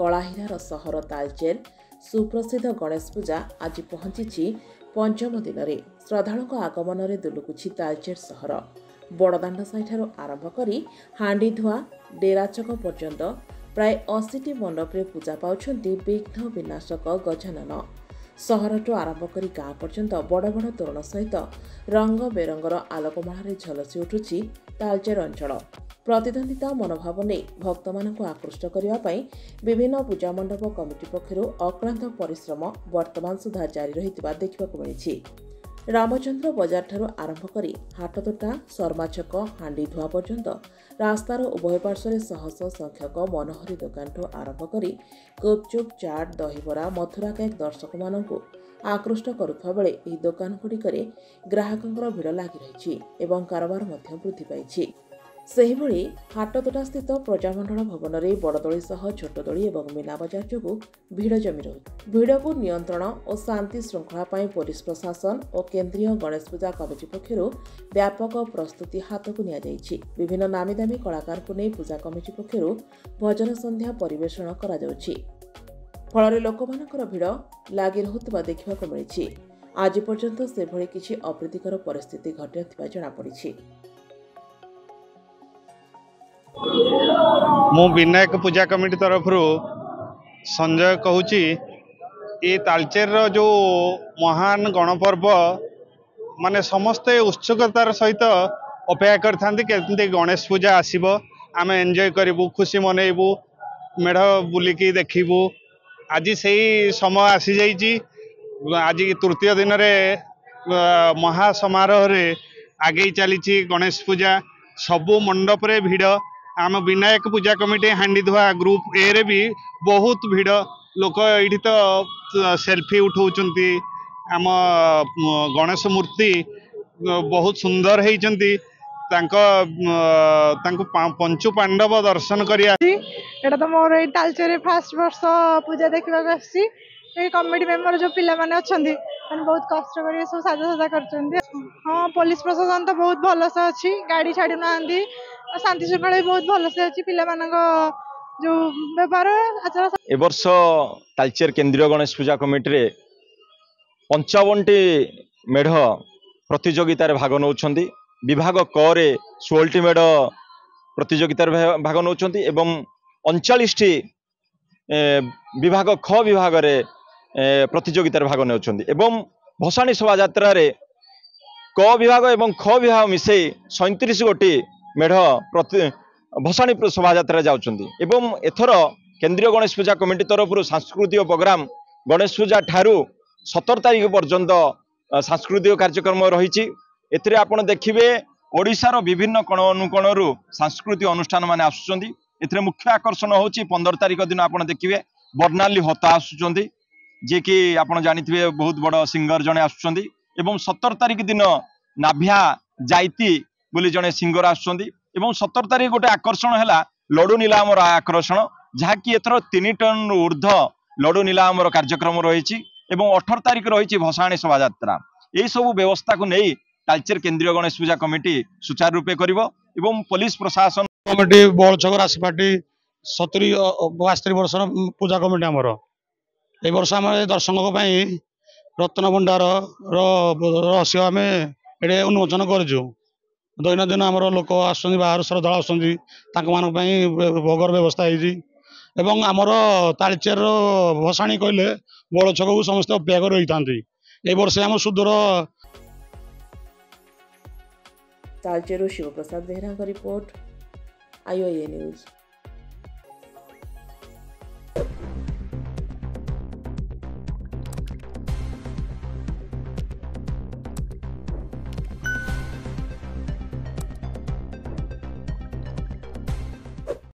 कलाहीरार सहर तालचेर सुप्रसिद्ध गणेश पूजा आज पहुंची पंचम दिन में श्रद्धालुं आगमन में दुलुकुछि तालचेर सहर। बड़दाण्ड साहिठारु आरंभ करी हांडीधुआ डेराचक पर्यंत प्राय 80टी मंडपरे पूजा पाउछन्ति विघ्न विनाशक गजानन। सहरठू आरंभ करी गाँ पर्यंत बड़ बड़ तोरण सहित रंग बेरंगर आलोकमाଳରେ झलसी उठुछि तालचेर अंचल। प्रतिद्वंदिता मनोभाव नहीं भक्त मानक आकृष्ट करने विभिन्न पूजा मंडप कमिटी पक्षरु अक्लांत परिश्रम वर्तमान सुधा जारी रही देखा मिली। रामचंद्र बजार ठारू आरंभ करी हाटतोटा शर्माछक हांडीधुआ पर्यंत रास्तार उभय पार्श्व शह शह संख्यक मनोहरी दुकान आरंभ करी गुपचुप चाट दहीबरा मथुरा केक दर्शक मानक आकृष्ट करुवा बेले ଏହି दुकान गुड़िकरे ग्राहकंकर भिड़ लगी रही एवं कारोबार मध्य वृद्धि पाई। सेहिभଳି हाटतोटा स्थित प्रजामंडल भवन में बड़दोली सह छोट दोली और मीना बजार जो भिड़ जमी रही। भिड़ को नियंत्रण और शांति श्रृंखला पुलिस प्रशासन और केंद्रीय गणेश पूजा कमिटी पक्षरु व्यापक प्रस्तुति हाथ को नि विभिन्न नामी दामी कलाकार को नहीं पूजा कमिटी पक्षरु भजन संध्या परिवेषण करा जाउछि। फल लोक मानकर भिड़ लगी रहुवा देखा मिली। आज पर्यंत से भली किछि अप्रीतिकर परिस्थिति घटिया जनापड़ी। मु विनायक पूजा कमिटी तरफ संजय कहूची ये तालचेर जो महान गणपर्व माने समस्ते उत्सुकतार सहित अपेक्षा करते गणेश पूजा आसब आम एंजॉय करूँ खुशी मनइबू मेढ़ बुलिकी देखू। आज से समय आसी जाइए। आज तृतीय दिन महासमारोह आगे चली गणेश पूजा सबू मंडप रे भिड़। आम विनायक पूजा कमिटी हांडीधुआ ग्रुप ए रे भी बहुत भिड़ लोक ये तो सेल्फी उठाउछन्ति। आम गणेश मूर्ति बहुत सुंदर होती पंचु पांडव दर्शन करिया। एटा तो मोर ए तालचेर फास्ट वर्ष पूजा देखा आसी कमिटी मेंबर जो पिला माने अछन्ति माने बहुत कष्ट करी सब साजा करछन्ति। हाँ पुलिस प्रशासन तो बहुत भल से अच्छी गाड़ी छाड़ी नांदी शांति श्रृंखला बहुत भल से अच्छी पिला मानक जो व्यवहार आचार। ए वर्ष तालचेर केंद्रीय गणेश पूजा कमिटी रे 55टी मेढ़ प्रतियोगितार भाग नौछन्ति। विभाग क रे 16टी मेढ़ प्रतियोगितार भाग नौछन्ति एवं 39टी विभाग ख विभाग रे प्रतियोगितार भाग नौछन्ति एवं भसाणी शोभा यात्रा रे क विभाग एवं ख विभाग मिसे 37 गोटी मेढ़ भसाणी शोभा यात्रा जाउछन्ति। एवं एथर केंद्रीय गणेश पूजा कमिटी तरफ सांस्कृतिक प्रोग्राम गणेश पूजा ठारू 17 तारीख पर्यंत सांस्कृतिक कार्यक्रम रही। एथिरे आपण देखिबे ओडिशार विभिन्न कोण अनुकोणरू सांस्कृतिक अनुष्ठान माने आसुचन्ति। एथिरे मुख्य आकर्षण होची 15 तारीख दिन आपण देखिबे बर्णाली होता आसुचन्ति जे कि आपण जानिथिबे बहुत बड़ सिंगर जने आसुचन्ति। एवं 17 तारीख दिन नाभ्या जाइती बोली जने सिंगर आसुचन्ति। एवं 17 तारीख गोटे आकर्षण है लडू नीलामर आकर्षण जहाँकि एथर 3 टन ऊर्ध लडू नीलामर कार्यक्रम रही। एवं 18 तारीख रही भसाणी शोभा यात्रा। यही सब व्यवस्था को नहीं तालचेर केंद्रीय गणेश पूजा कमिटी सुचारू रूपे करिवो। एवं पुलिस प्रशासन कमिटी बड़छक राशि पार्टी 72 वर्ष पूजा कमिटी आमर ए वर्ष आम दर्शकों रत्न भंडार रहस्य आम ये उन्मोचन करूँ। दैनंदिन आमर लोक आसुच्च बाहर श्रद्धा आसुच्च भोगर व्यवस्था एवं आमर तालचेर भसाणी कहले बड़ छक को समस्त अपेक्षा कर रही था। ए वर्ष आम सुदूर Talcher Shivprasad Behera report IOA news.